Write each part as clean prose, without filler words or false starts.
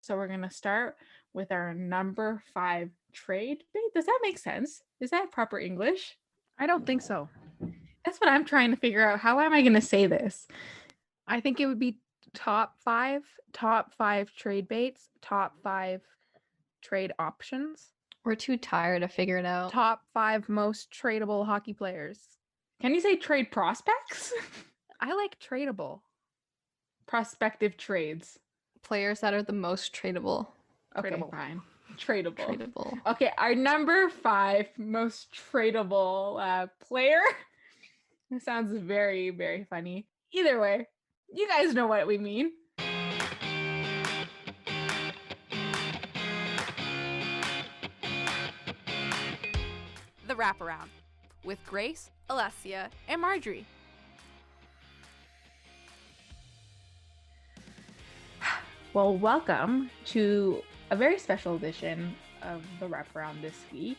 So we're going to start with our number 5 trade. Does that make sense? Is that proper English? I don't think so. That's what I'm trying to figure out. How am I going to say this? I think it would be top five trade baits, top 5 trade options, We're too tired to figure it out. top 5 most tradable hockey players. Can you say trade prospects? I like tradable. Prospective trades. Players that are the most tradable. Okay, Tradable. fine. Tradable. Tradable. Okay, our number 5 most tradable player. It sounds very, very funny. Either way, you guys know what we mean. The Wraparound with Grace, Alessia, and Maryuri. Well, welcome to a very special edition of the Wraparound this week.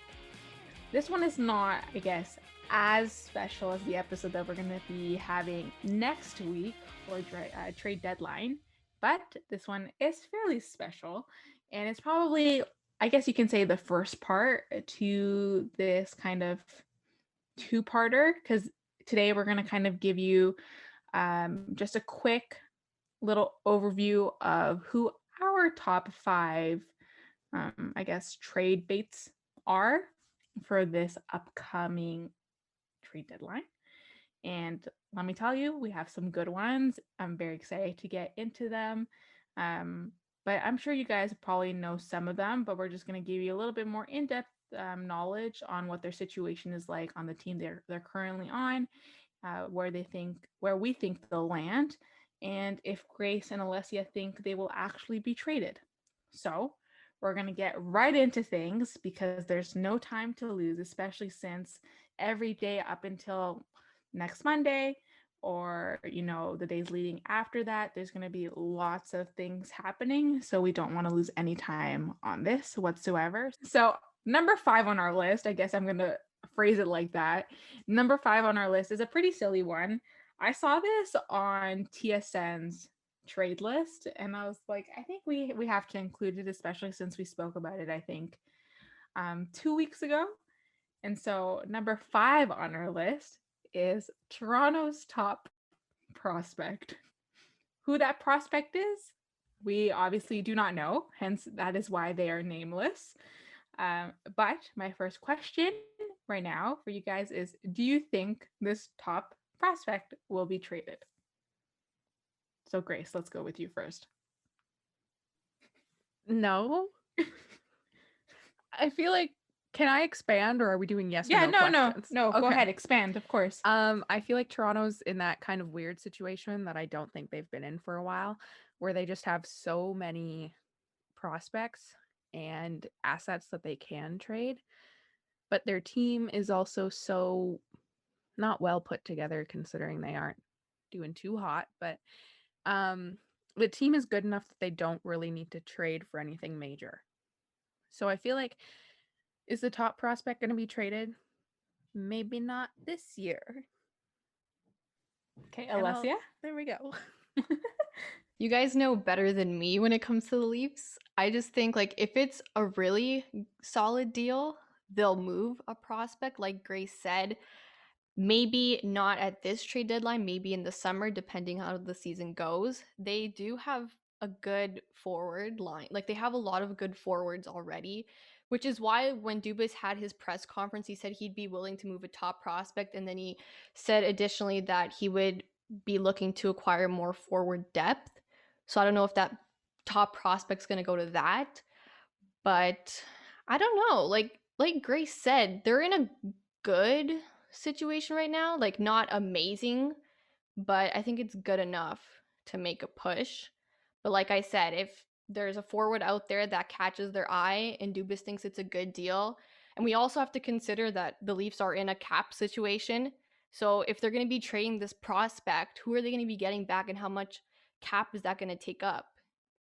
This one is not, I guess, as special as the episode that we're going to be having next week for trade deadline, but this one is fairly special, and it's probably, I guess you can say, the first part to this kind of two-parter, because today we're going to kind of give you just a quick little overview of who our top 5, I guess, trade baits are for this upcoming trade deadline. And let me tell you, we have some good ones. I'm very excited to get into them. But I'm sure you guys probably know some of them, but we're just going to give you a little bit more in-depth knowledge on what their situation is like on the team they're currently on, where we think they'll land, and if Grace and Alessia think they will actually be traded. So we're going to get right into things because there's no time to lose, especially since every day up until next Monday or, the days leading after that, there's going to be lots of things happening. So we don't want to lose any time on this whatsoever. So number 5 on our list, I guess I'm going to phrase it like that. Number 5 on our list is a pretty silly one. I saw this on TSN's trade list and I was like, I think we have to include it, especially since we spoke about it, I think 2 weeks ago. And so number 5 on our list is Toronto's top prospect. Who that prospect is, we obviously do not know, hence that is why they are nameless. But my first question right now for you guys is, do you think this top prospect will be traded? So Grace, let's go with you first. No. I feel like, can I expand or are we doing yes or no questions? No, okay. Go ahead, expand, of course. I feel like Toronto's in that kind of weird situation that I don't think they've been in for a while, where they just have so many prospects and assets that they can trade, but their team is also so not well put together considering they aren't doing too hot, but the team is good enough that they don't really need to trade for anything major. So I feel like, is the top prospect going to be traded? Maybe not this year. Okay, Alessia? There we go. You guys know better than me when it comes to the Leafs. I just think, if it's a really solid deal, they'll move a prospect, like Grace said. Maybe not at this trade deadline, maybe in the summer, depending how the season goes. They do have a good forward line. They have a lot of good forwards already, which is why when Dubas had his press conference, he said he'd be willing to move a top prospect. And then he said additionally that he would be looking to acquire more forward depth. So I don't know if that top prospect's going to go to that. But I don't know. Like Grace said, they're in a good situation right now. Not amazing, but I think it's good enough to make a push. But like I said, if there's a forward out there that catches their eye and Dubas thinks it's a good deal, and we also have to consider that the Leafs are in a cap situation. So if they're going to be trading this prospect, who are they going to be getting back and how much cap is that going to take up?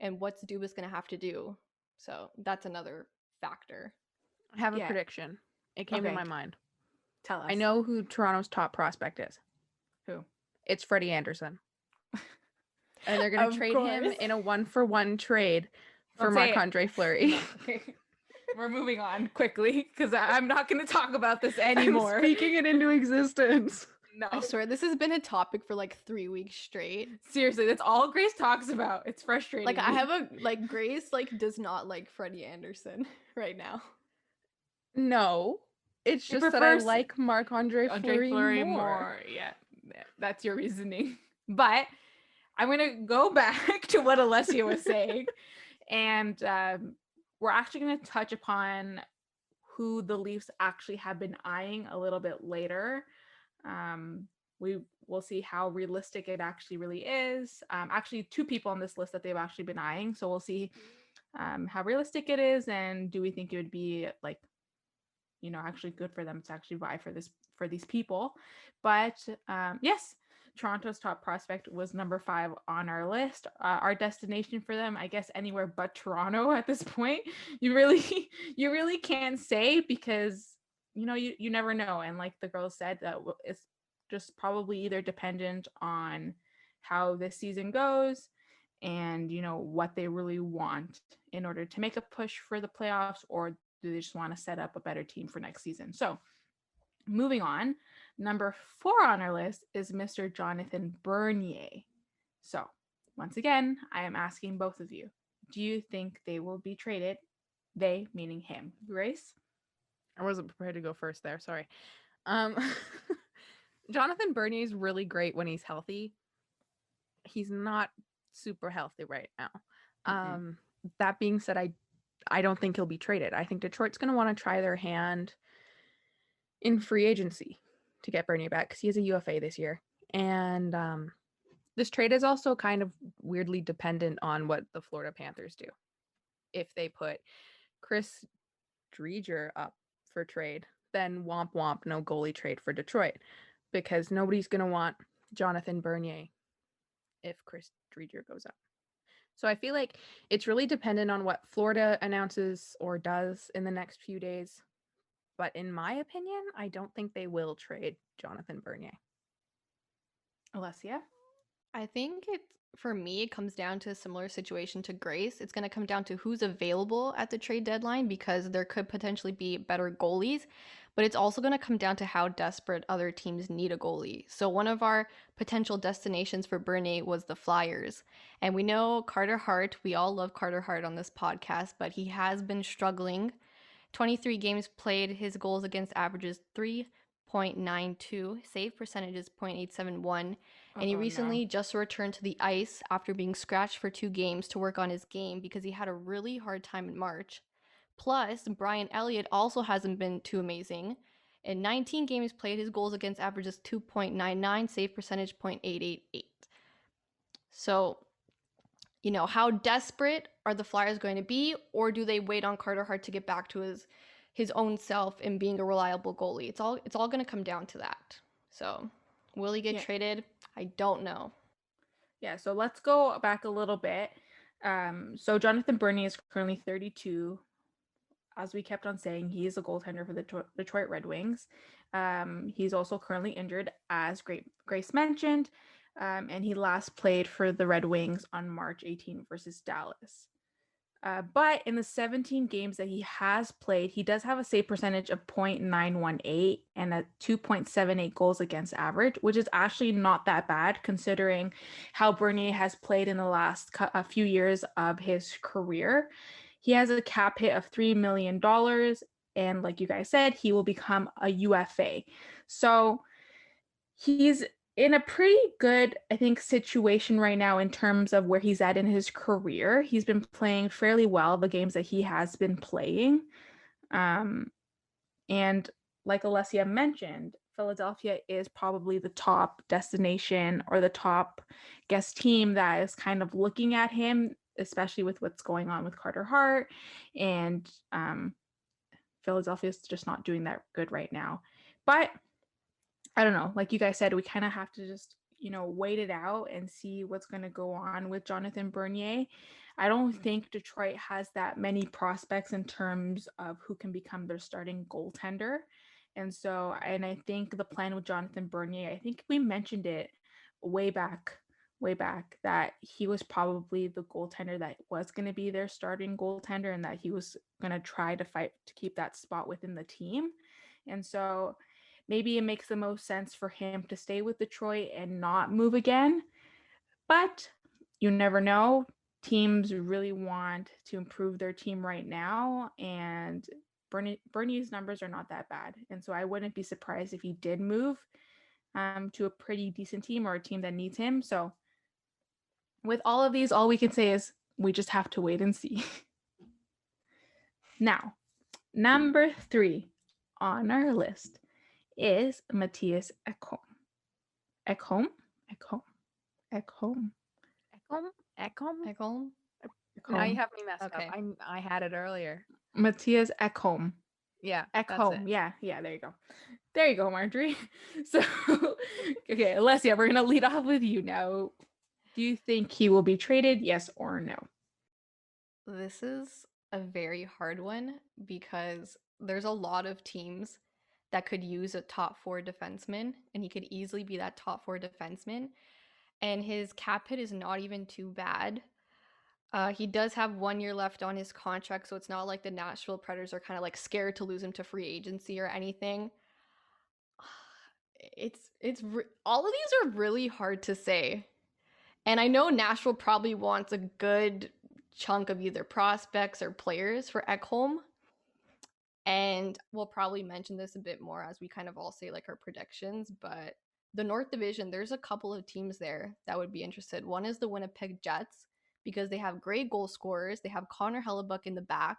And what's Dubas going to have to do? So that's another factor. I have a prediction. It came to my mind. Tell us. I know who Toronto's top prospect is. Who? It's Freddie Anderson. And they're going to trade him in a 1-for-1 trade for Marc-Andre Fleury. No, okay. We're moving on quickly because I'm not going to talk about this anymore. I'm speaking it into existence. No. I swear this has been a topic for like 3 weeks straight. Seriously, that's all Grace talks about. It's frustrating. Like I have a like Grace like does not like Freddie Anderson right now. No, it's She just that I prefers like Marc-Andre Fleury more. Yeah, that's your reasoning. But I'm going to go back to what Alessia was saying. And we're actually going to touch upon who the Leafs actually have been eyeing a little bit later. We will see how realistic it actually really is. Actually, 2 people on this list that they've actually been eyeing. So we'll see how realistic it is, and do we think it would be like, actually good for them to actually vie for these people. But yes, Toronto's top prospect was number 5 on our list. Our destination for them, I guess, anywhere but Toronto at this point. You really can't say because you never know. And like the girls said, that it's just probably either dependent on how this season goes and what they really want in order to make a push for the playoffs, or do they just want to set up a better team for next season. So moving on, number 4 on our list is Mr. Jonathan Bernier. So once again, I am asking both of you, do you think they will be traded? They meaning him. Grace? I wasn't prepared to go first there. Sorry. Jonathan Bernier is really great when he's healthy. He's not super healthy right now. Mm-hmm. That being said, I don't think he'll be traded. I think Detroit's going to want to try their hand in free agency to get Bernier back because he has a UFA this year. And this trade is also kind of weirdly dependent on what the Florida Panthers do. If they put Chris Driedger up for trade, then womp womp, no goalie trade for Detroit, because nobody's going to want Jonathan Bernier if Chris Driedger goes up. So I feel like it's really dependent on what Florida announces or does in the next few days. But in my opinion, I don't think they will trade Jonathan Bernier. Alessia? I think for me, it comes down to a similar situation to Grace. It's going to come down to who's available at the trade deadline because there could potentially be better goalies, but it's also going to come down to how desperate other teams need a goalie. So one of our potential destinations for Bernier was the Flyers. And we know Carter Hart, we all love Carter Hart on this podcast, but he has been struggling. 23 games played, his goals against averages 3.92, save percentage is 0.871. And he recently just returned to the ice after being scratched for 2 games to work on his game because he had a really hard time in March. Plus, Brian Elliott also hasn't been too amazing. In 19 games played, his goals against averages 2.99, save percentage 0.888. So, how desperate are the Flyers going to be, or do they wait on Carter Hart to get back to his own self and being a reliable goalie? It's all going to come down to that. So, will he get traded? I don't know. Yeah, so let's go back a little bit. So Jonathan Bernier is currently 32. As we kept on saying, he is a goaltender for the Detroit Red Wings. He's also currently injured, as Grace mentioned, and he last played for the Red Wings on March 18 versus Dallas. But in the 17 games that he has played, he does have a save percentage of 0.918 and a 2.78 goals against average, which is actually not that bad considering how Bernier has played in the last few years of his career. He has a cap hit of $3 million. And like you guys said, he will become a UFA. So he's in a pretty good, I think, situation right now in terms of where he's at in his career. He's been playing fairly well the games that he has been playing. And like Alessia mentioned, Philadelphia is probably the top destination or the top guest team that is kind of looking at him, especially with what's going on with Carter Hart. And Philadelphia is just not doing that good right now. But I don't know, like you guys said, we kind of have to just, wait it out and see what's going to go on with Jonathan Bernier. I don't think Detroit has that many prospects in terms of who can become their starting goaltender. And I think the plan with Jonathan Bernier, I think we mentioned it way back way back that he was probably the goaltender that was going to be their starting goaltender and that he was going to try to fight to keep that spot within the team. And so maybe it makes the most sense for him to stay with Detroit and not move again. But you never know. Teams really want to improve their team right now, and Bernie's numbers are not that bad. And so I wouldn't be surprised if he did move to a pretty decent team or a team that needs him. So with all of these, all we can say is we just have to wait and see. Now, number 3 on our list is Matthias Ekholm. Ekholm? Ekholm. Ekholm. Ekholm? Ekholm? Ekholm? Now you Ekholm. have me messed Okay. up. I had it earlier. Matthias Ekholm. Yeah, that's Ekholm. it. Yeah, there you go. There you go, Marjorie. So, okay, Alessia, we're going to lead off with you now. Do you think he will be traded? Yes or no? This is a very hard one because there's a lot of teams that could use a top 4 defenseman, and he could easily be that top 4 defenseman. And his cap hit is not even too bad. He does have 1 year left on his contract, so it's not like the Nashville Predators are kind of like scared to lose him to free agency or anything. All of these are really hard to say. And I know Nashville probably wants a good chunk of either prospects or players for Ekholm. And we'll probably mention this a bit more as we kind of all say like our predictions. But the North Division, there's a couple of teams there that would be interested. One is the Winnipeg Jets because they have great goal scorers. They have Connor Hellebuck in the back.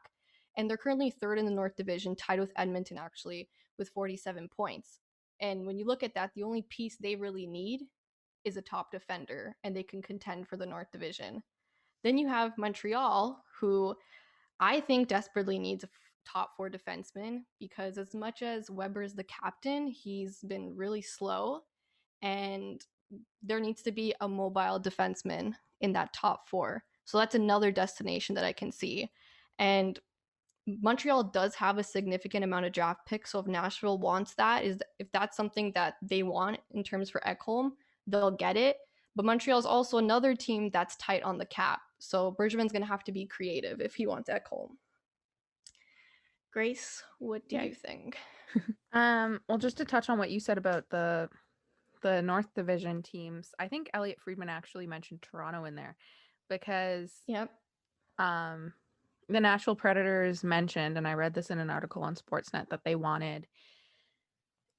And they're currently 3rd in the North Division, tied with Edmonton actually, with 47 points. And when you look at that, the only piece they really need is a top defender, and they can contend for the North Division. Then you have Montreal, who I think desperately needs a top 4 defenseman because as much as Weber's the captain, he's been really slow, and there needs to be a mobile defenseman in that top 4. So that's another destination that I can see. And Montreal does have a significant amount of draft picks, so if Nashville wants that, if that's something that they want in terms for Ekholm, they'll get it. But Montreal is also another team that's tight on the cap, so Bergevin's going to have to be creative if he wants Ekholm. Grace, what do you think? Well, just to touch on what you said about the North Division teams, I think Elliot Friedman actually mentioned Toronto in there because Yep. the Nashville Predators mentioned, and I read this in an article on Sportsnet, that they wanted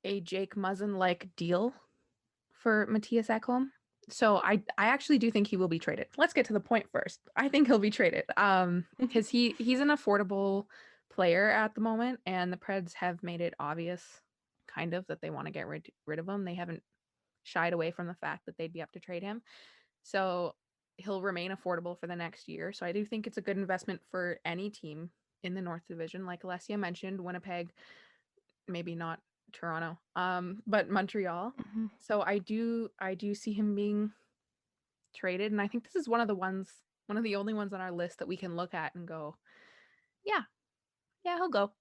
a Jake Muzzin-like deal for Matthias Ekholm. So I actually do think he will be traded. Let's get to the point first. I think he'll be traded because he's an affordable player at the moment, and the Preds have made it obvious kind of that they want to get rid of him. They haven't shied away from the fact that they'd be up to trade him. So he'll remain affordable for the next year. So I do think it's a good investment for any team in the North Division. Like Alessia mentioned, Winnipeg, maybe not Toronto, but Montreal. Mm-hmm. So I do see him being traded. And I think this is one of the only ones on our list that we can look at and go, yeah, he'll go.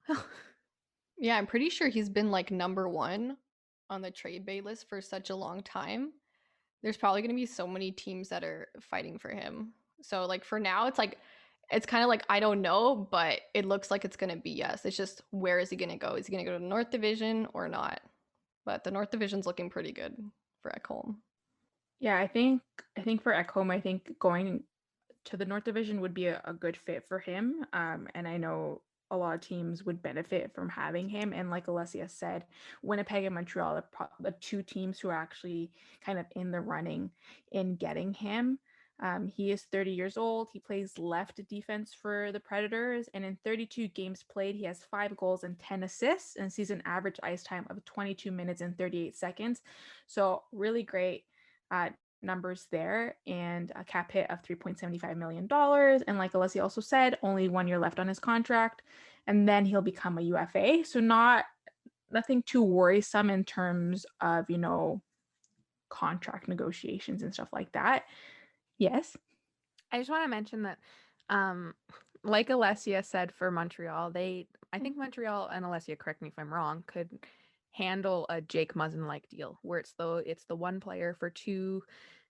Yeah, I'm pretty sure he's been like number 1 on the trade bait list for such a long time. There's probably going to be so many teams that are fighting for him. So like for now, it's kind of like I don't know, but it looks like it's going to be yes. It's just where is he going to go? Is he going to go to the North Division or not? But the North Division's looking pretty good for Ekholm. Yeah, I think for Ekholm, I think going to the North Division would be a good fit for him. And I know a lot of teams would benefit from having him. And like Alessia said, Winnipeg and Montreal are the 2 teams who are actually kind of in the running in getting him. He is 30 years old. He plays left defense for the Predators. And in 32 games played, he has 5 goals and 10 assists and season average ice time of 22 minutes and 38 seconds. So really great numbers there, and a cap hit of $3.75 million. And like Alessia also said, only 1 year left on his contract, and then he'll become a UFA. So nothing too worrisome in terms of, contract negotiations and stuff like that. Yes. I just want to mention that, like Alessia said for Montreal, I think Montreal, and Alessia, correct me if I'm wrong, could handle a Jake Muzzin-like deal where it's the one player for 2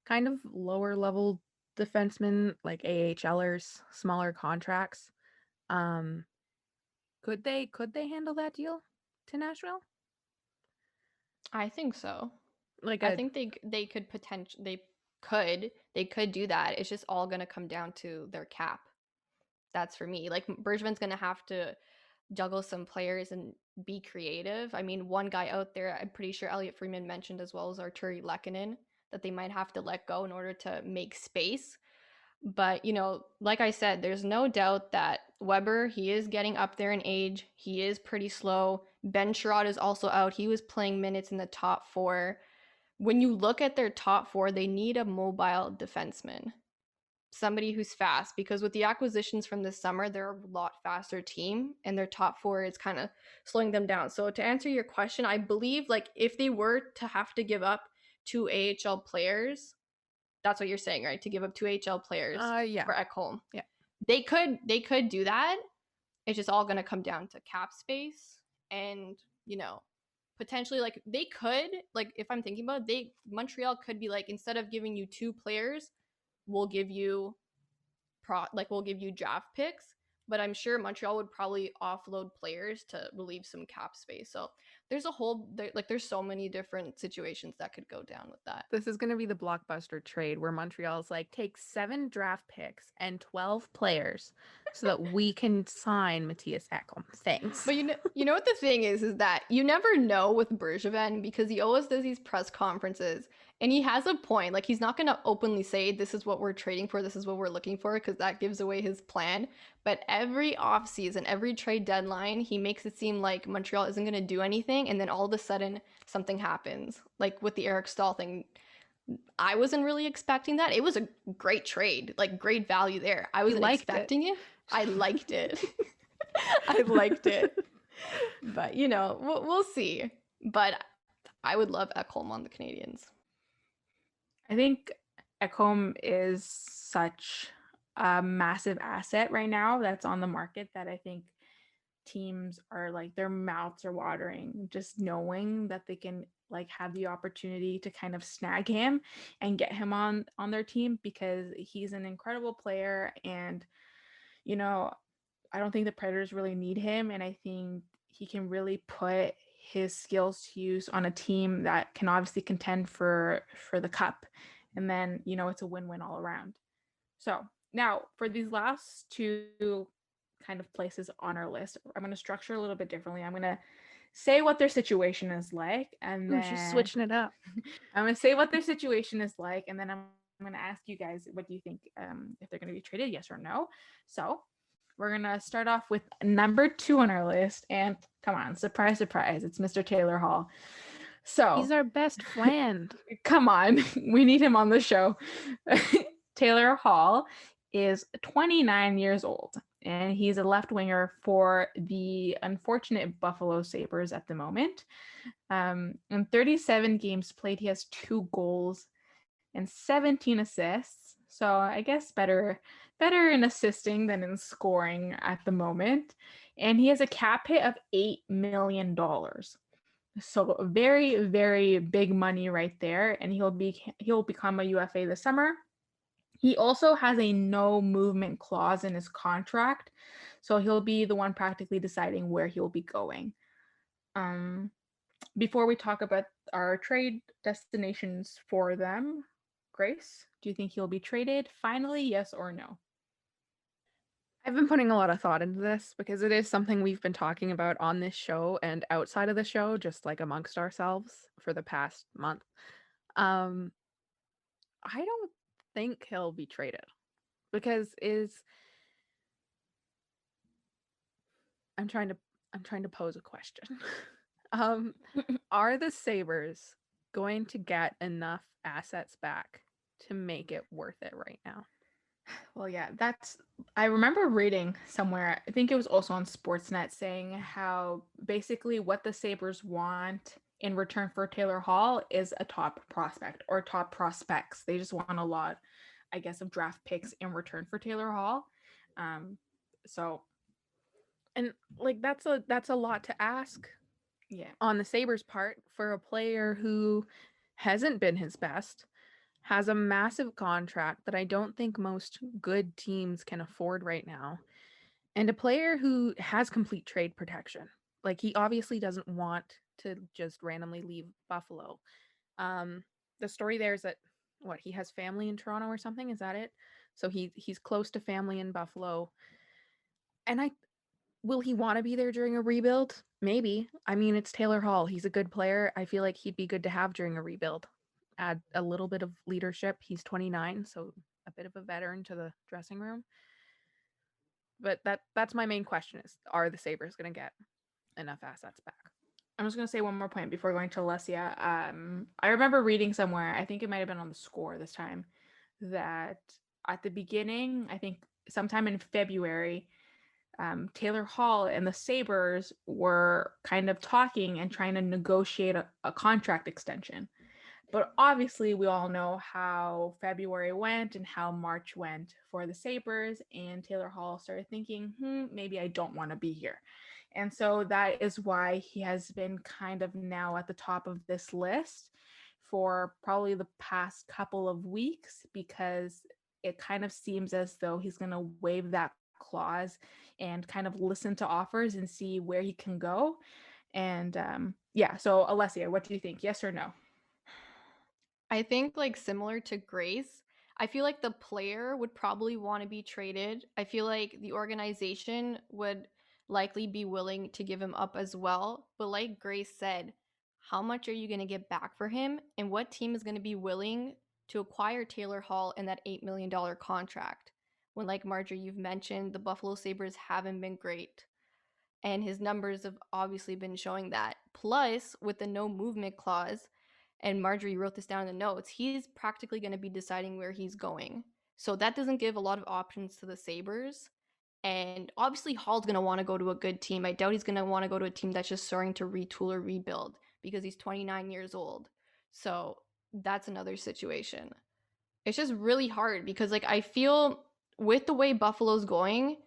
kind of lower level defensemen, like AHLers, smaller contracts. Um, could they handle that deal to Nashville? I think so. Like I a think they could they could do that. It's just all going to come down to their cap. That's for me. Like Bergevin's going to have to juggle some players and be creative. I mean, one guy out there, I'm pretty sure Elliot Freeman mentioned as well as Arturi Lehkonen that they might have to let go in order to make space. But, like I said, there's no doubt that Weber, he is getting up there in age. He is pretty slow. Ben Sherrod is also out. He was playing minutes in the top four. When you look at their top four, they need a mobile defenseman, somebody who's fast, because with the acquisitions from this summer, they're a lot faster team and their top four is kind of slowing them down. So to answer your question, I believe like if they were to have to give up 2 AHL players, that's what you're saying, right? To give up 2 AHL players yeah. for Ekholm. Yeah. They could do that. It's just all going to come down to cap space and, potentially like they could, like if I'm thinking about it, Montreal could be like, instead of giving you 2 players, we'll give you we'll give you draft picks, but I'm sure Montreal would probably offload players to relieve some cap space. So there's there's so many different situations that could go down with that. This is going to be the blockbuster trade where Montreal's like, take 7 draft picks and 12 players so that we can sign Matthias Ekholm. Thanks. But you know what the thing is that you never know with Bergevin, because he always does these press conferences and he has a point. Like he's not going to openly say this is what we're trading for, this is what we're looking for, because that gives away his plan. But every offseason, every trade deadline, he makes it seem like Montreal isn't going to do anything, and then all of a sudden something happens. Like with the Eric Stahl thing, I wasn't really expecting that. It was a great trade, like great value there. I wasn't expecting it. I liked it. I liked it. But, we'll see. But I would love Ekholm on the Canadiens. I think Ekholm is such a massive asset right now that's on the market that I think teams are like, their mouths are watering just knowing that they can like have the opportunity to kind of snag him and get him on their team, because he's an incredible player. And I don't think the Predators really need him, and I think he can really put his skills to use on a team that can obviously contend for the cup, and then it's a win-win all around. So now for these last 2 kind of places on our list, I'm going to structure a little bit differently. I'm going to say what their situation is like, and then she's switching it up. I'm going to say what their situation is like, and then I'm going to ask you guys, what do you think, if they're going to be traded, yes or no? So we're going to start off with number 2 on our list, and come on, surprise, surprise, it's Mr. Taylor Hall. So he's our best friend. Come on, we need him on the show. Taylor Hall is 29 years old, and he's a left winger for the unfortunate Buffalo Sabres at the moment. In 37 games played, he has 2 goals and 17 assists. So I guess better in assisting than in scoring at the moment. And he has a cap hit of $8 million. So very, very big money right there. And he'll become a UFA this summer. He also has a no movement clause in his contract. So he'll be the one practically deciding where he'll be going. Before we talk about our trade destinations for them, Grace, do you think he'll be traded finally, yes or no? I've been putting a lot of thought into this because it is something we've been talking about on this show and outside of the show, just like amongst ourselves for the past month. I don't think he'll be traded because I'm trying to pose a question. Are the Sabres going to get enough assets back to make it worth it right now? Well, yeah, I remember reading somewhere, I think it was also on Sportsnet, saying how basically what the Sabres want in return for Taylor Hall is a top prospect or top prospects. They just want a lot, I guess, of draft picks in return for Taylor Hall. And like that's a lot to ask. Yeah. On the Sabres part for a player who hasn't been his best, has a massive contract that I don't think most good teams can afford right now, and a player who has complete trade protection. Like, he obviously doesn't want to just randomly leave Buffalo. The story there is that he has family in Toronto or something. Is that it? So he's close to family in Buffalo. And will he want to be there during a rebuild? Maybe. I mean, it's Taylor Hall. He's a good player. I feel like he'd be good to have during a rebuild. Add a little bit of leadership. He's 29, so a bit of a veteran to the dressing room. But that's my main question: is are the Sabres going to get enough assets back? I'm just going to say one more point before going to Alessia. I remember reading somewhere, I think it might have been on the Score this time, that at the beginning, I think sometime in February, Taylor Hall and the Sabres were kind of talking and trying to negotiate a contract extension. But obviously, we all know how February went and how March went for the Sabres, and Taylor Hall started thinking, maybe I don't want to be here. And so that is why he has been kind of now at the top of this list for probably the past couple of weeks, because it kind of seems as though he's going to waive that clause and kind of listen to offers and see where he can go. And so Alessia, what do you think? Yes or no? I think, like, similar to Grace, I feel like the player would probably want to be traded. I feel like the organization would likely be willing to give him up as well. But like Grace said, how much are you going to get back for him? And what team is going to be willing to acquire Taylor Hall in that $8 million contract? When, like Marjorie, you've mentioned, the Buffalo Sabres haven't been great. And his numbers have obviously been showing that. Plus, with the no movement clause, and Marjorie wrote this down in the notes, he's practically going to be deciding where he's going. So that doesn't give a lot of options to the Sabres. And obviously, Hall's going to want to go to a good team. I doubt he's going to want to go to a team that's just starting to retool or rebuild, because he's 29 years old. So that's another situation. It's just really hard because, like, I feel with the way Buffalo's going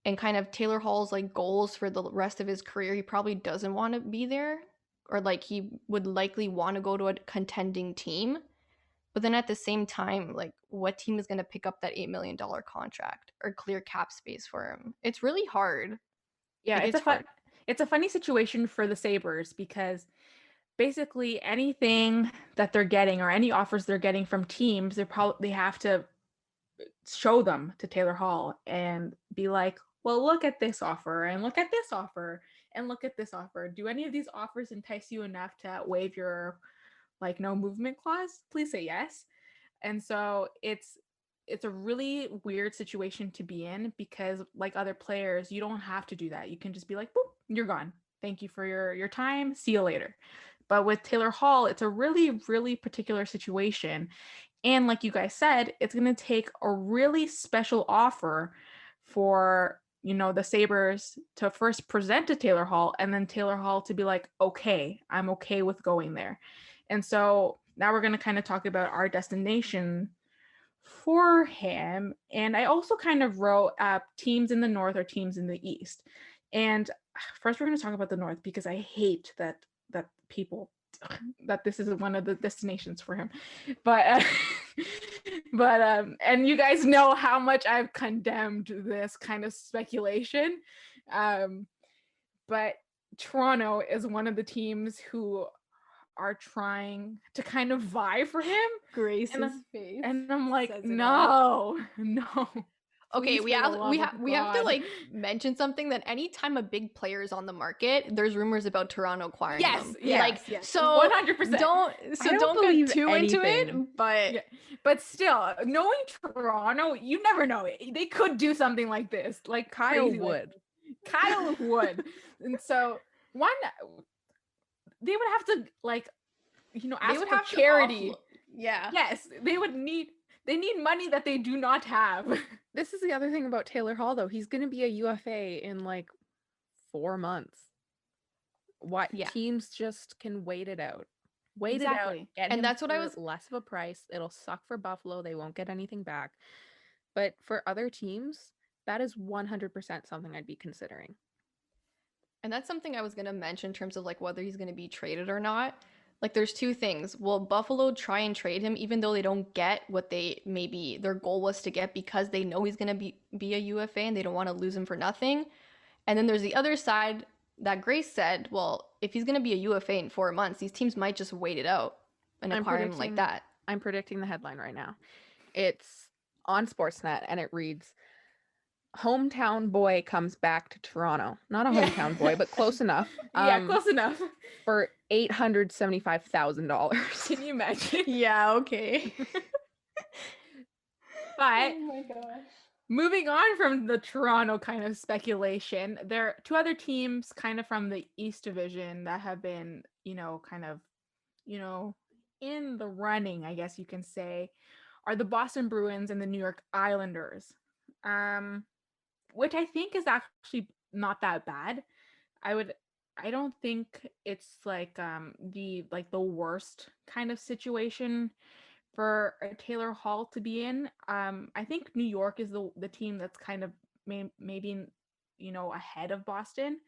and kind of Taylor Hall's like goals for the rest of his career, he probably doesn't want to be there, or like he would likely want to go to a contending team. But then at the same time, like, what team is going to pick up that $8 million contract or clear cap space for him? It's really hard. Yeah, Like, it's hard. it's a funny situation for the Sabres, because basically anything that they're getting or any offers they're getting from teams, they have to show them to Taylor Hall and be like, well, look at this offer and look at this offer and look at this offer. Do any of these offers entice you enough to waive your like no movement clause? Please say yes. And so it's a really weird situation to be in, because like other players, you don't have to do that. You can just be like, boop, you're gone. Thank you for your time. See you later. But with Taylor Hall, it's a really, really particular situation. And like you guys said, it's going to take a really special offer for, the Sabres to first present to Taylor Hall, and then Taylor Hall to be like, okay, I'm okay with going there. And so now we're going to kind of talk about our destination for him. And I also kind of wrote teams in the North or teams in the East. And first we're going to talk about the North, because I hate that people that this is one of the destinations for him. But and you guys know how much I've condemned this kind of speculation. But Toronto is one of the teams who are trying to kind of vie for him. Grace's face. And I'm like, no. Okay, Please, we have to like mention something, that anytime a big player is on the market, there's rumors about Toronto acquiring them. Yes. So 100%. Don't get too into it, but still, knowing Toronto, you never know. They could do something like this, like Kyle crazy, would. Kyle would. And so they would have to ask for charity. Yeah. Yes, they need money that they do not have. This is the other thing about Taylor Hall, though. He's going to be a UFA in like 4 months. Teams just can wait it out. Wait it out. And that's what I was less of a price. It'll suck for Buffalo. They won't get anything back. But for other teams, that is 100% something I'd be considering. And that's something I was going to mention in terms of like whether he's going to be traded or not. Like, there's two things. Will Buffalo try and trade him even though they don't get what they maybe their goal was to get because they know he's going to be a UFA and they don't want to lose him for nothing? And then there's the other side that Grace said, well, if he's going to be a UFA in 4 months, these teams might just wait it out and acquire him like that. I'm predicting the headline right now. It's on Sportsnet and it reads, hometown boy comes back to Toronto. Not a hometown boy, but close enough. Close enough. For $875,000. Can you imagine? Yeah, okay. But oh my gosh. moving on from the Toronto kind of speculation, there are two other teams kind of from the East Division that have been, kind of, in the running, I guess you can say, are the Boston Bruins and the New York Islanders. Which I think is actually not that bad. I don't think it's like the worst kind of situation for a Taylor Hall to be in. I think New York is the team that's kind of maybe ahead of Boston,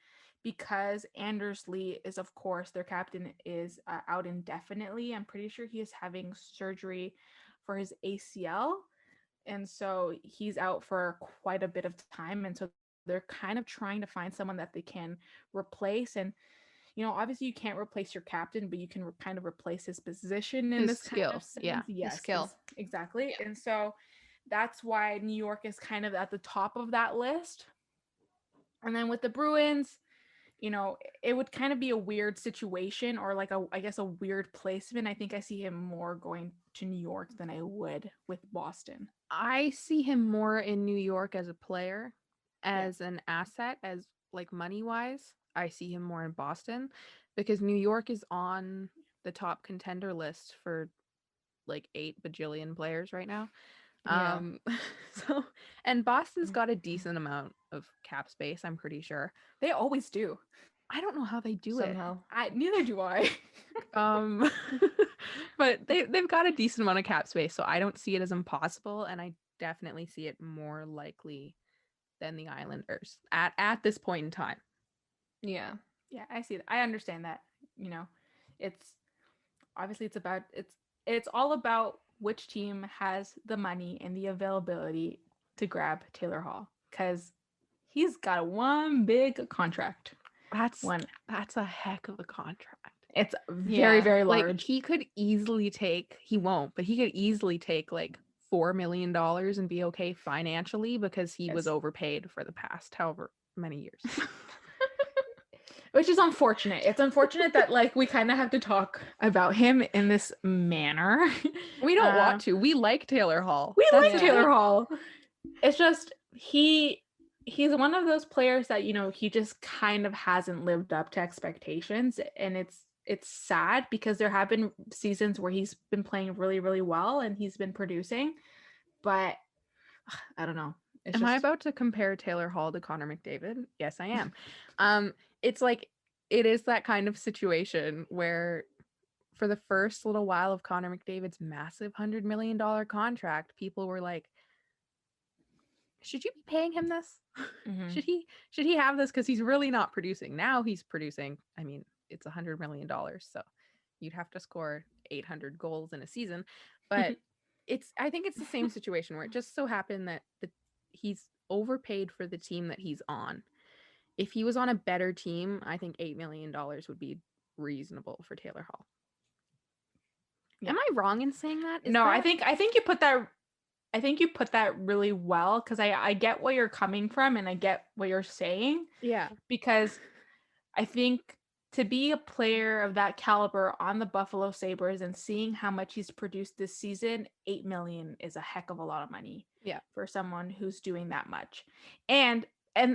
because Anders Lee is, of course, their captain, is out indefinitely. I'm pretty sure he is having surgery for his ACL. And so he's out for quite a bit of time. And so they're kind of trying to find someone that they can replace. And, obviously you can't replace your captain, but you can kind of replace his position in His this kind skill. of sense. Yeah. Yes, His skill. Exactly. Yeah. And so that's why New York is kind of at the top of that list. And then with the Bruins, it would kind of be a weird situation, or like I guess a weird placement. I think I see him more going to New York than I would with Boston. I see him more in New York as a player, as an asset, as like money wise. I see him more in Boston because New York is on the top contender list for like 8 bajillion players right now. Yeah. So, and Boston's got a decent amount of cap space, I'm pretty sure. They always do. I don't know how they do Somehow. Neither do I. But they've got a decent amount of cap space, so I don't see it as impossible, and I definitely see it more likely than the Islanders at this point in time. Yeah. Yeah, I see that. I understand that. It's obviously it's all about which team has the money and the availability to grab Taylor Hall, because he's got one big contract. That's a heck of a contract. It's very, very large. Like, he could easily take, he won't, but he could easily take like $4 million and be okay financially because he was overpaid for the past however many years. Which is unfortunate. It's unfortunate that like we kind of have to talk about him in this manner. We don't want to. We like Taylor Hall. We like Taylor Hall. It's just he's one of those players that he just kind of hasn't lived up to expectations, and it's sad because there have been seasons where he's been playing really, really well and he's been producing, but I don't know. Am I about to compare Taylor Hall to Connor McDavid? Yes, I am. It's like, it is that kind of situation where for the first little while of Connor McDavid's massive $100 million contract, people were like, should you be paying him this? Mm-hmm. Should he have this? Because he's really not producing. Now he's producing. I mean, it's $100 million, so you'd have to score 800 goals in a season. But I think it's the same situation where it just so happened that he's overpaid for the team that he's on. If he was on a better team, I think $8 million would be reasonable for Taylor Hall. Yeah. Am I wrong in saying that? I think you put that. I think you put that really well, because I get where you're coming from and I get what you're saying. Yeah. Because I think to be a player of that caliber on the Buffalo Sabres and seeing how much he's produced this season, $8 million is a heck of a lot of money. Yeah. For someone who's doing that much. And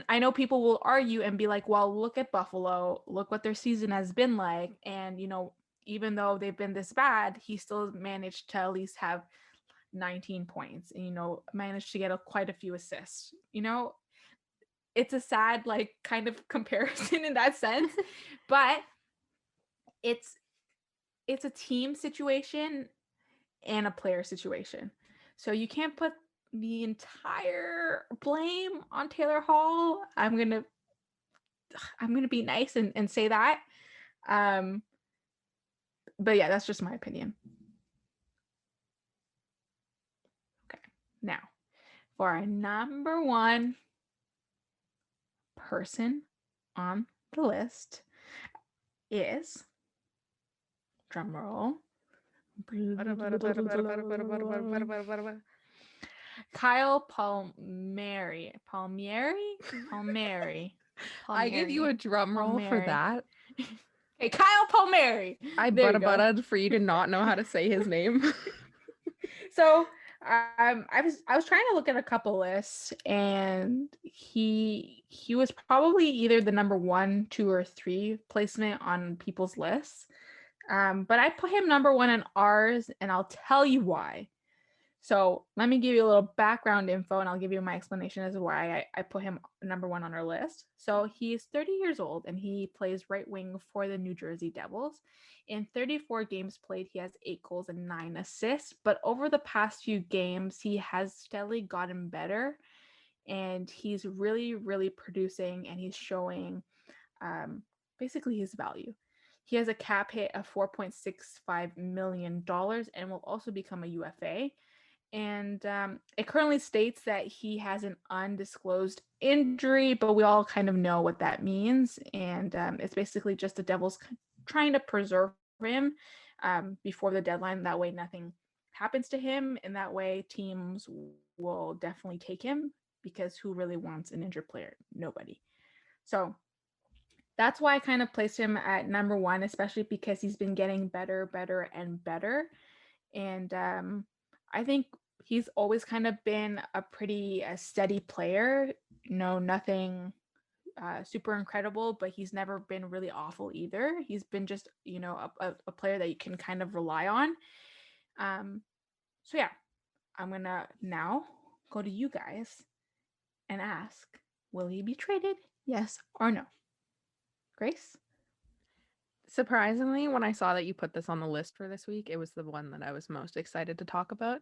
I know people will argue and be like, well, look at Buffalo, look what their season has been like. And, even though they've been this bad, he still managed to at least have 19 points and, managed to get quite a few assists. It's a sad, like, kind of comparison in that sense, but it's a team situation and a player situation. So you can't put the entire blame on Taylor Hall. I'm gonna be nice and say that. But yeah, that's just my opinion. Okay, now for our number one person on the list is, drum roll, Kyle Palmieri. I give you a drum roll for that. Okay, Kyle Palmieri. I There you go. butted for you to not know how to say his name. So I was trying to look at a couple lists, and he was probably either the number 1, 2, or 3 placement on people's lists. But I put him number 1 in ours, and I'll tell you why. So let me give you a little background info, and I'll give you my explanation as to why I put him number 1 on our list. So he's 30 years old, and he plays right wing for the New Jersey Devils. In 34 games played, he has 8 goals and 9 assists. But over the past few games, he has steadily gotten better, and he's really, really producing, and he's showing basically his value. He has a cap hit of $4.65 million and will also become a UFA. And it currently states that he has an undisclosed injury, but we all kind of know what that means. And it's basically just the Devils trying to preserve him before the deadline. That way nothing happens to him. And that way teams will definitely take him, because who really wants an injured player? Nobody. So that's why I kind of placed him at number 1, especially because he's been getting better, and better. And I think he's always kind of been a pretty steady player. Nothing super incredible, but he's never been really awful either. He's been just, a player that you can kind of rely on. So yeah, I'm going to now go to you guys and ask, will he be traded? Yes or no? Grace? Surprisingly, when I saw that you put this on the list for this week, it was the one that I was most excited to talk about.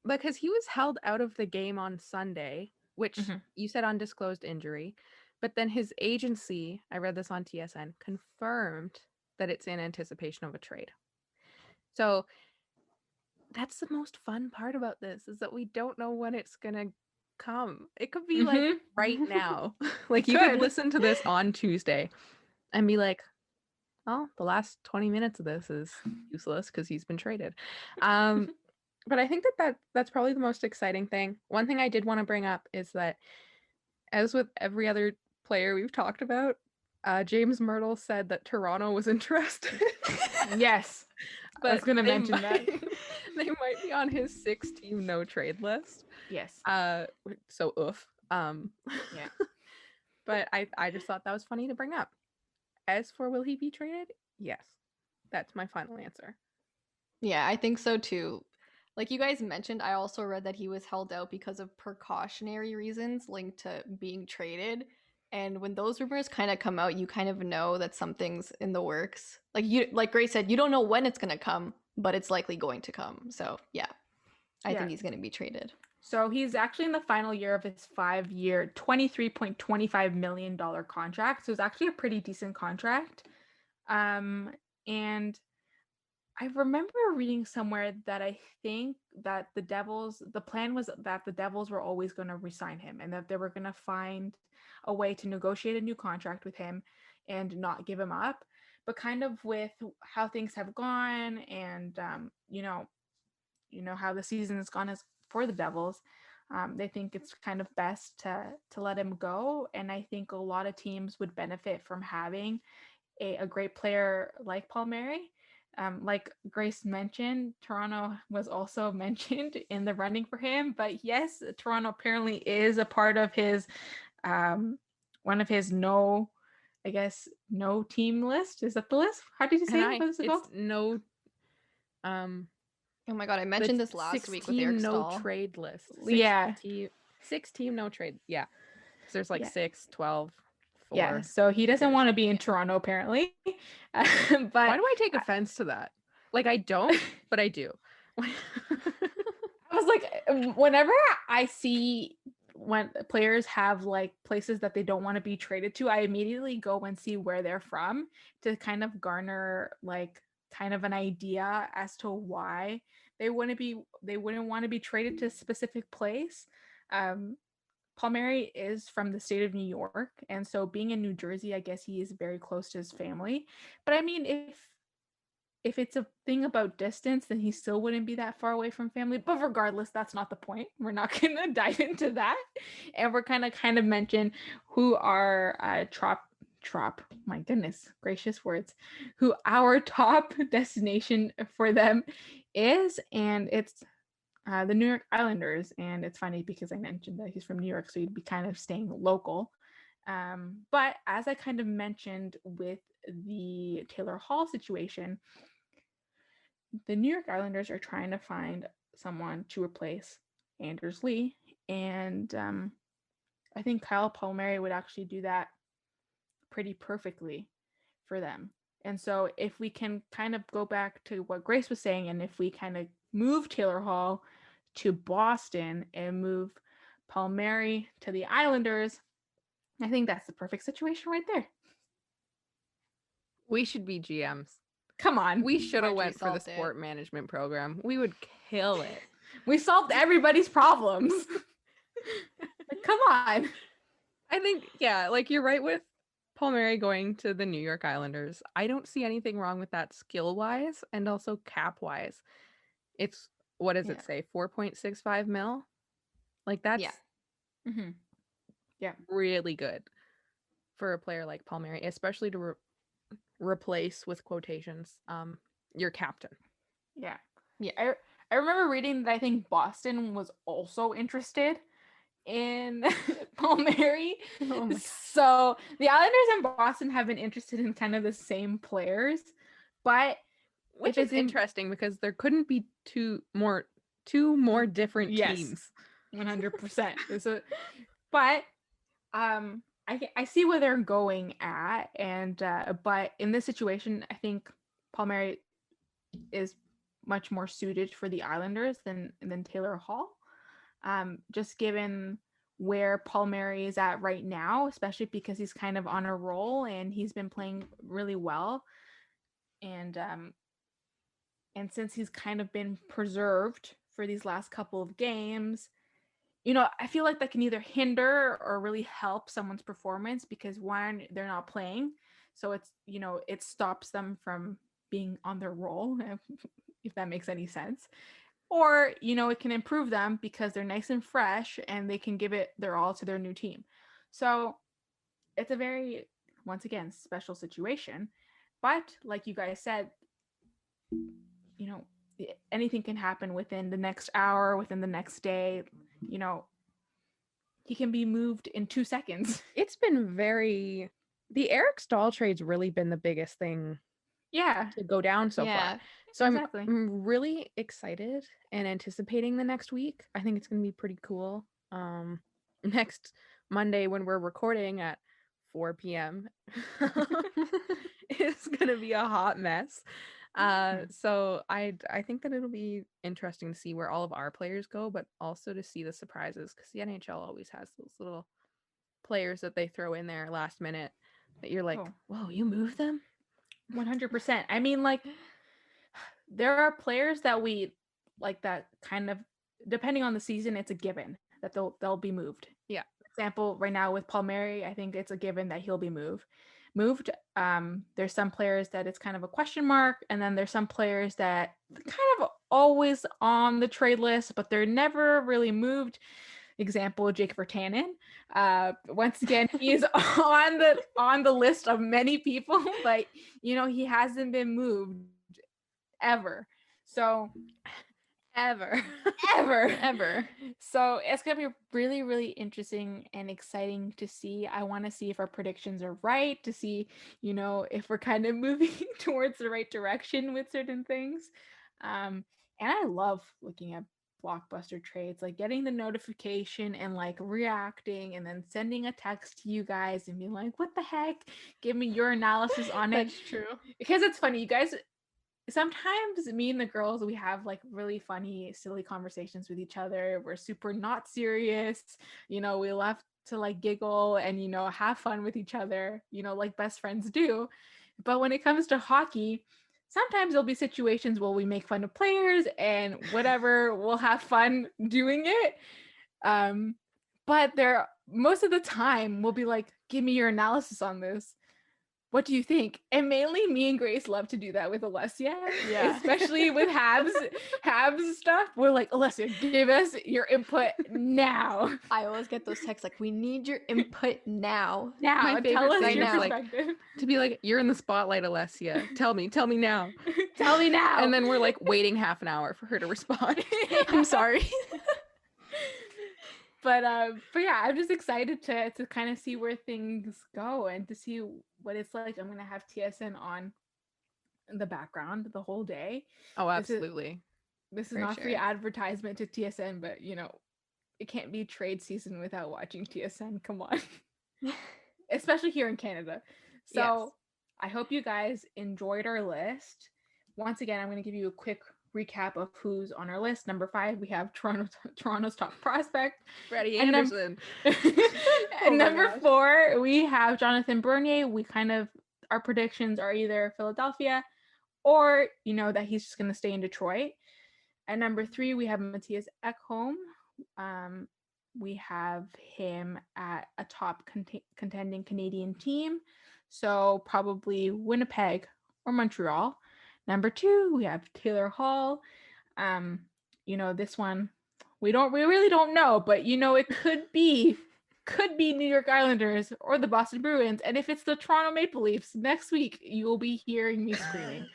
Because he was held out of the game on Sunday, which you said undisclosed injury, but then his agency, I read this on TSN, confirmed that it's in anticipation of a trade. So that's the most fun part about this, is that we don't know when it's gonna come. It could be like right now. Like you could listen to this on Tuesday and be like, oh, the last 20 minutes of this is useless because he's been traded. But I think that's probably the most exciting thing. One thing I did want to bring up is that, as with every other player we've talked about, James Myrtle said that Toronto was interested. Yes, but I was going to mention that. They might be on his 6-team no trade list. Yes. So oof. Yeah. But I just thought that was funny to bring up. As for will he be traded? Yes. That's my final answer. Yeah, I think so too. Like you guys mentioned, I also read that he was held out because of precautionary reasons linked to being traded. And when those rumors kind of come out, you kind of know that something's in the works. Like Grace said, you don't know when it's going to come, but it's likely going to come. So yeah, I think he's going to be traded. So he's actually in the final year of his 5-year, $23.25 million contract. So it's actually a pretty decent contract. And I remember reading somewhere that I think that the plan was that the Devils were always going to re-sign him, and that they were going to find a way to negotiate a new contract with him and not give him up. But kind of with how things have gone, and how the season has gone as for the Devils, they think it's kind of best to let him go. And I think a lot of teams would benefit from having a great player like Palmieri. Like Grace mentioned, Toronto was also mentioned in the running for him. But yes, Toronto apparently is a part of his one of his no team list. Is that the list? How did you say it? What is it called? No. Oh my god, I mentioned this last week with Eric no Stahl. trade list. 6-team no trade. Yeah. So there's like 6, 12, 4. Yeah, so he doesn't want to be in Toronto apparently. But why do I take offense to that? Like I don't, but I do. I was like, whenever I see when players have like places that they don't want to be traded to, I immediately go and see where they're from to kind of garner like kind of an idea as to why they wouldn't want to be traded to a specific place. Um, Palmieri is from the state of New York, and so being in New Jersey, I guess he is very close to his family. But I mean, if it's a thing about distance, then he still wouldn't be that far away from family. But regardless, that's not the point. We're not going to dive into that. And we're kind of mention who our trop, my goodness gracious words, who our top destination for them is. And it's the New York Islanders. And it's funny because I mentioned that he's from New York, so he'd be kind of staying local. But as I kind of mentioned with the Taylor Hall situation, the New York Islanders are trying to find someone to replace Anders Lee, and I think Kyle Palmieri would actually do that pretty perfectly for them. And so, if we can kind of go back to what Grace was saying, and if we kind of move Taylor Hall to Boston and move Palmieri to the Islanders, I think that's the perfect situation right there. We should be GMs. Come on. We should have Marjorie went for the solved it. sport management program. We would kill it. We solved everybody's problems. Like, come on. I think, yeah, like you're right with Palmieri going to the New York Islanders. I don't see anything wrong with that skill-wise and also cap-wise. It's, what does it say, 4.65 mil? Like, that's Mm-hmm. really good for a player like Palmieri, especially to replace, with quotations, your captain. Yeah. I remember reading that I think Boston was also interested in Palmieri. Oh my So the Islanders and Boston have been interested in kind of the same players, but Which if is it's interesting because there couldn't be two more different Yes. teams. 100%. So, but I see where they're going at, and but in this situation, I think Palmieri is much more suited for the Islanders than Taylor Hall. Just given where Palmieri is at right now, especially because he's kind of on a roll and he's been playing really well, and since he's kind of been preserved for these last couple of games, you know, I feel like that can either hinder or really help someone's performance because one, they're not playing. So it's, you know, it stops them from being on their roll, if that makes any sense. Or, you know, it can improve them because they're nice and fresh and they can give it their all to their new team. So it's a very, once again, special situation. But like you guys said, you know, anything can happen within the next hour, within the next day. You know, he can be moved in 2 seconds. It's been the Eric Stahl trade's really been the biggest thing to go down so far. So exactly. I'm really excited and anticipating the next week. I think it's going to be pretty cool. Next Monday when we're recording at 4 p.m. it's going to be a hot mess. So I think that it'll be interesting to see where all of our players go, but also to see the surprises because the NHL always has those little players that they throw in there last minute that you're like, whoa, you moved them? 100%. I mean, like, there are players that we like that kind of, depending on the season, it's a given that they'll be moved. Yeah. For example, right now with Palmieri, I think it's a given that he'll be moved. There's some players that it's kind of a question mark, and then there's some players that kind of always on the trade list, but they're never really moved. Example, Jake Virtanen. Once again, he is on the list of many people, but you know, he hasn't been moved ever. So Ever. So it's gonna be really, really interesting and exciting to see. I want to see if our predictions are right, to see, you know, if we're kind of moving towards the right direction with certain things. And I love looking at blockbuster trades, like getting the notification and like reacting and then sending a text to you guys and being like, what the heck? Give me your analysis on it. That's true. Because it's funny, you guys sometimes me and the girls, we have like really funny, silly conversations with each other. We're super not serious. We love to like giggle and, have fun with each other, like best friends do. But when it comes to hockey, sometimes there'll be situations where we make fun of players and whatever, we'll have fun doing it. But most of the time we'll be like, give me your analysis on this. What do you think? And mainly me and Grace love to do that with Alessia, especially with Habs stuff. We're like, Alessia, give us your input now. I always get those texts like, we need your input now. My favorite tell us thing your is perspective. to be like, you're in the spotlight, Alessia. Tell me now. Tell me now. And then we're like waiting half an hour for her to respond. I'm sorry. But yeah, I'm just excited to kind of see where things go and to see what it's like. I'm gonna have TSN on in the background the whole day. Oh, absolutely. This is not free advertisement to TSN, but it can't be trade season without watching TSN. Come on. Especially here in Canada. So Yes. I hope you guys enjoyed our list. Once again, I'm going to give you a quick recap of who's on our list. Number 5, we have Toronto's top prospect, Freddie and Anderson. And number 4, we have Jonathan Bernier. Our predictions are either Philadelphia or, that he's just going to stay in Detroit. At number 3, we have Matthias Ekholm. We have him at a top contending Canadian team. So probably Winnipeg or Montreal. Number 2, we have Taylor Hall. This one we really don't know, but it could be New York Islanders or the Boston Bruins. And if it's the Toronto Maple Leafs, next week you will be hearing me screaming.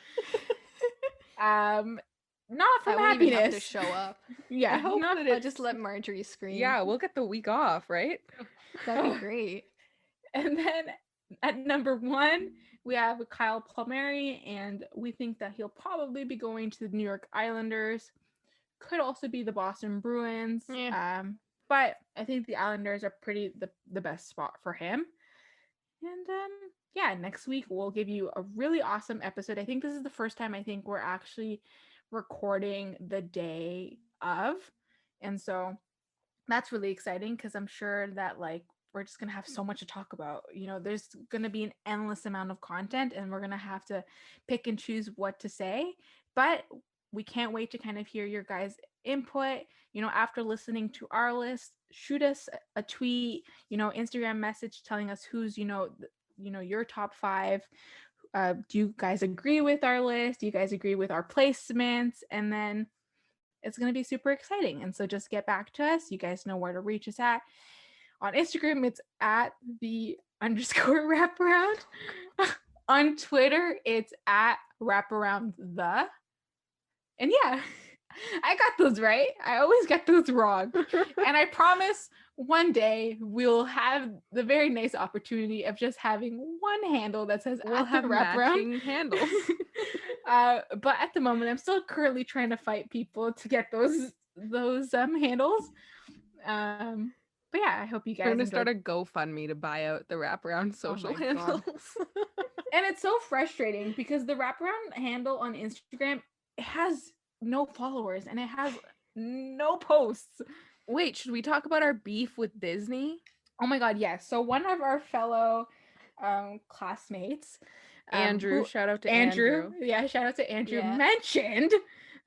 Not from I won't even have to happiness. show up. Yeah, I hope that I'll just let Marjorie scream. Yeah, we'll get the week off, right? That'd be great. And then at number 1, we have Kyle Palmieri, and we think that he'll probably be going to the New York Islanders. Could also be the Boston Bruins. Yeah. But I think the Islanders are the best spot for him. And yeah, next week we'll give you a really awesome episode. I think this is the first time we're actually recording the day of. And so that's really exciting because I'm sure that we're just going to have so much to talk about. There's going to be an endless amount of content and we're going to have to pick and choose what to say. But we can't wait to kind of hear your guys' input. After listening to our list, shoot us a tweet, Instagram message telling us who's, your top 5. Do you guys agree with our list? Do you guys agree with our placements? And then it's going to be super exciting. And so just get back to us. You guys know where to reach us at. On Instagram, it's at _wraparound. On Twitter, it's at wraparound_the. And yeah, I got those right. I always get those wrong. And I promise one day we'll have the very nice opportunity of just having one handle that says we'll have matching handles. But at the moment, I'm still currently trying to fight people to get those handles. But yeah, I hope you guys. We're gonna start a GoFundMe to buy out the Wraparound social handles. And it's so frustrating because the Wraparound handle on Instagram, it has no followers and it has no posts. Wait, should we talk about our beef with Disney? Oh my god, yes. So one of our fellow classmates, Andrew, shout out to Andrew. Yeah, shout out to Andrew. Yeah. Mentioned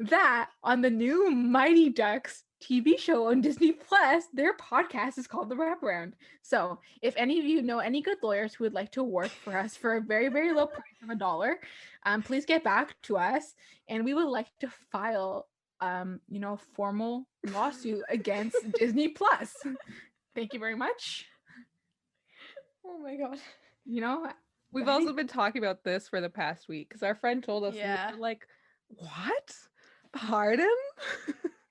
that on the new Mighty Ducks TV show on Disney Plus, their podcast is called The Wraparound. So if any of you know any good lawyers who would like to work for us for a very, very low price of $1, please get back to us. And we would like to file, a formal lawsuit against Disney Plus. Thank you very much. Oh my god. We've also been talking about this for the past week because our friend told us, yeah. We were like, what? Pardon?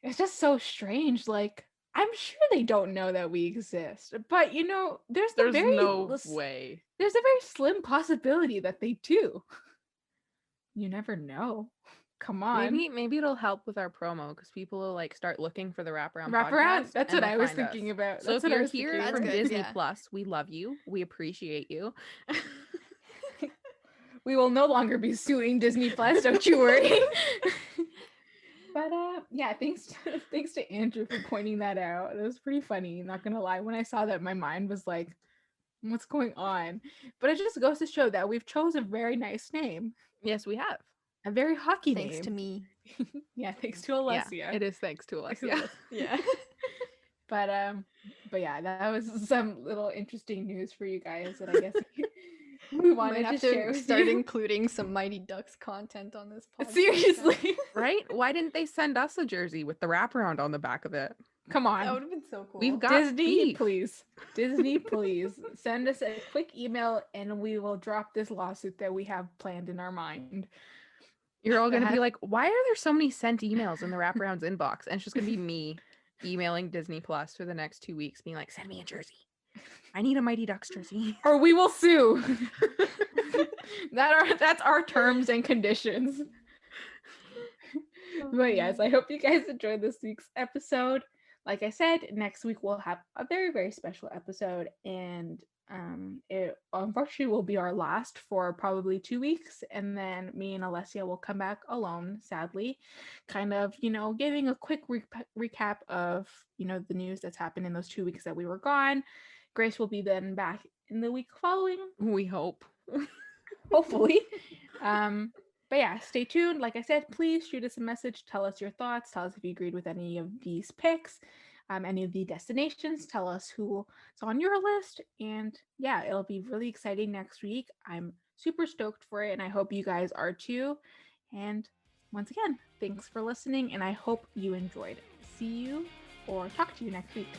It's just so strange. I'm sure they don't know that we exist, but there's no way. There's a very slim possibility that they do. You never know. Come on. Maybe it'll help with our promo because people will start looking for the Wraparound. Podcast. That's what I was thinking about. So if you're here from Disney yeah. Plus, we love you. We appreciate you. We will no longer be suing Disney Plus, don't you worry. But yeah, thanks to Andrew for pointing that out. It was pretty funny, not gonna lie. When I saw that, my mind was like, what's going on? But it just goes to show that we've chose a very nice name. Yes, we have. A very hockey Thanks name. to me. Yeah, thanks to Alessia. Yeah, it is thanks to Thanks to Alessia. Alessia. Yeah. But yeah, that was some little interesting news for you guys that I guess we wanted Might have to share to with start you. including some Mighty Ducks content on this podcast. Seriously. Right? Why didn't they send us a jersey with the wraparound on the back of it? Come on. That would have been so cool. We've got Disney, beef. please. Disney, please. Send us a quick email and we will drop this lawsuit that we have planned in our mind. You're all going to be like, why are there so many sent emails in the wraparound's inbox? And it's just going to be me emailing Disney Plus for the next 2 weeks, being like, send me a jersey. I need a Mighty Ducks jersey. Or we will sue. That's our terms and conditions. But yes, I hope you guys enjoyed this week's episode. Like I said, next week we'll have a very, very special episode, and it unfortunately will be our last for probably 2 weeks, and then me and Alessia will come back alone, sadly, kind of, giving a quick recap of, the news that's happened in those 2 weeks that we were gone. Grace will be then back in the week following. We hope. Hopefully. But yeah, stay tuned. Like I said, please shoot us a message. Tell us your thoughts. Tell us if you agreed with any of these picks, any of the destinations. Tell us who's on your list. And yeah, it'll be really exciting next week. I'm super stoked for it, and I hope you guys are too. And once again, thanks for listening, and I hope you enjoyed. See you or talk to you next week.